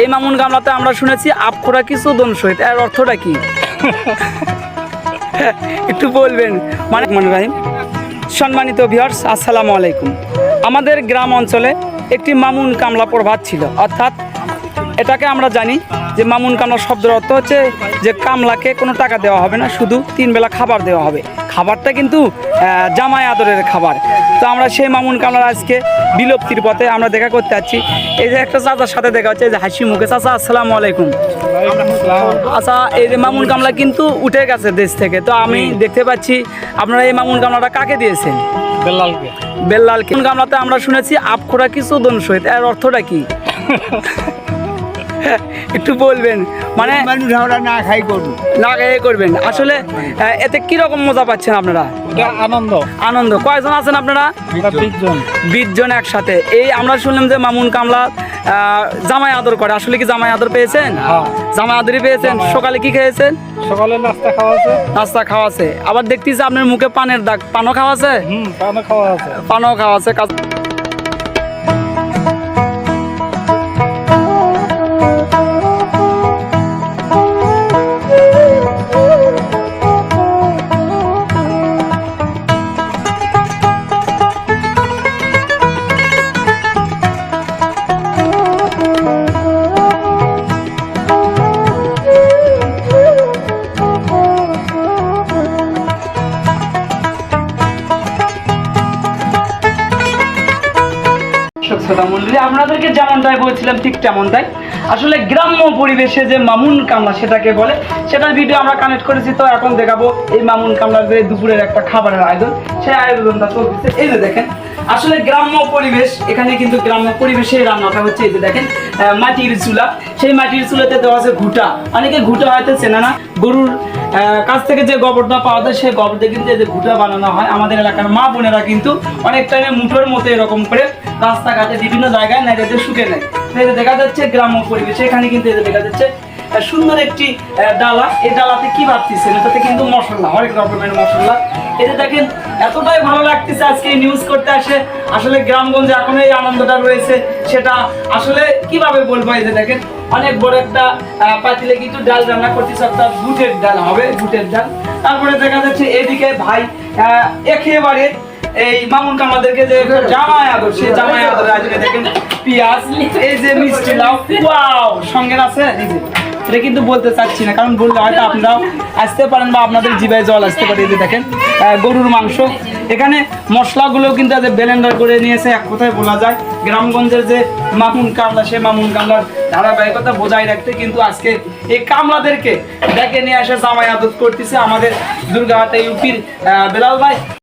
এই মামুন কামলাতে আমরা শুনেছি আপখোরা কিছু দন সহিত, এর অর্থটা কি একটু বলবেন? মানে রাহিম। সম্মানিত ভিউয়ার্স, আসসালামু আলাইকুম। আমাদের গ্রাম অঞ্চলে একটি মামুন কামলা প্রভাত ছিল, অর্থাৎ এটাকে আমরা জানি যে মামুন কামলা শব্দের অর্থ হচ্ছে যে কামলাকে কোনো টাকা দেওয়া হবে না, শুধু 3 বেলা খাবার দেওয়া হবে। খাবারটা কিন্তু জামাই আদরের খাবার। তো আমরা সেই মামুন কামলার আজকে বিলুপ্তির পথে আমরা দেখা করতে যাচ্ছি। এই যে একটা চাচার সাথে দেখা হচ্ছে, এই যে হাসি মুখে। চাচা আসসালামু আলাইকুম। আচ্ছা, এই যে মামুন কামলা কিন্তু উঠে গেছে দেশ থেকে, তো আমি দেখতে পাচ্ছি আপনারা এই মামুন কামলাটা কাকে দিয়েছেন? বেল্লালকে। বেল্লালকে। মামুন কামলাতে আমরা শুনেছি আপখোরা কিছু দন সহিত, এর অর্থটা কি একটু বলবেন? মানে না খাই করবো, না খেয়ে করবেন। আসলে এতে কি রকম মজা পাচ্ছেন আপনারা? আনন্দ। আনন্দ। কয়জন আছেন আপনারা? 20 জন। 20 জন একসাথে। এই আমরা শুনলাম যে মামুন কামলা জামাই আদর করে, আসলে কি জামাই আদর পেয়েছেন? হ্যাঁ। জামাই আদরই পেয়েছেন। সকালে কি খেয়েছেন? সকালে নাস্তা খাওয়া আছে। নাস্তা খাওয়া আছে। আবার দেখতেছি আপনার মুখে পানের দাগ। পানও খাওয়া আছে? পানও খাওয়া আছে। পানও খাওয়া আছে। মন্ডলী, আপনাদেরকে যেমনটাই বলছিলাম ঠিক তেমনটাই। আসলে গ্রাম্য পরিবেশে যে মামুন কামলা সেটাকে বলে, সেটার ভিডিও আমরা কানেক্ট করেছি। তো এখন দেখাবো এই মামুন কামলার যে দুপুরের একটা খাবারের আয়োজন, সেই আয়োজনটা চলতেছে। এই যে দেখেন, আসলে গ্রাম্য পরিবেশ, এখানে কিন্তু গ্রাম্য পরিবেশে রান্নাটা হচ্ছে। এই যে দেখেন, মাটির চুলা। সেই মাটির চুলাতে দেওয়া আছে ঘুটা। অনেকে ঘুটা হয়তো চেনে না। গরুর কাছ থেকে যে গোবরটা পাওয়া যায়, সেই গোবরটা কিন্তু এই যে ঘুটা বানানো হয়। আমাদের এলাকার মা বোনেরা কিন্তু অনেক টাইমে মুঠোর মতো এরকম করে রাস্তাঘাটে বিভিন্ন জায়গায় নাইড়ে শুকে নেয়। দেখা যাচ্ছে গ্রাম্য পরিবেশে এখানে কিন্তু দেখা যাচ্ছে সুন্দর একটি ডালা। এই ডালাতে কি ভাবতেছেন? এটাতে কিন্তু মশলা, অনেক রকমের মশলা। এটা দেখেন, এতটাই ভালো লাগতেছে আজকে নিউজ করতে আসে। আসলে গ্রামগঞ্জে এখন এই আনন্দটা রয়েছে, সেটা আসলে কিভাবে বলবো? এই যে দেখেন, অনেক বড় একটা পাতিলে কিন্তু ডাল রান্না করতেছে, অর্থাৎ বুটের ডাল হবে, বুটের ডাল। তারপরে দেখা যাচ্ছে এদিকে ভাই একেবারে এই মামুন কামলাদেরকে যে জামাই আদর, সেই জামাই আদর আজকে দেখেন পেঁয়াজ, এই যে মিষ্টি লাউ, ওয়াও, সঙ্গে আছে। এই যে এটা কিন্তু বলতে চাচ্ছি না, কারণ বললে হয়তো আপনারাও আসতে পারেন বা আপনাদের জিভায় জল আসতে পারে। এই যে দেখেন গরুর মাংস। এখানে মশলাগুলো কিন্তু ব্লেন্ডার করে নিয়েছে। এক কথায় বলা যায় গ্রামগঞ্জের যে মামুন কামলা, সে মামুন কামলার ধারাবাহিকতা বজায় রাখতে কিন্তু আজকে এই কামলাদেরকে ডেকে নিয়ে এসে জামাই আদর করতেছে আমাদের দুর্গাহাট ইউপির বেলাল ভাই।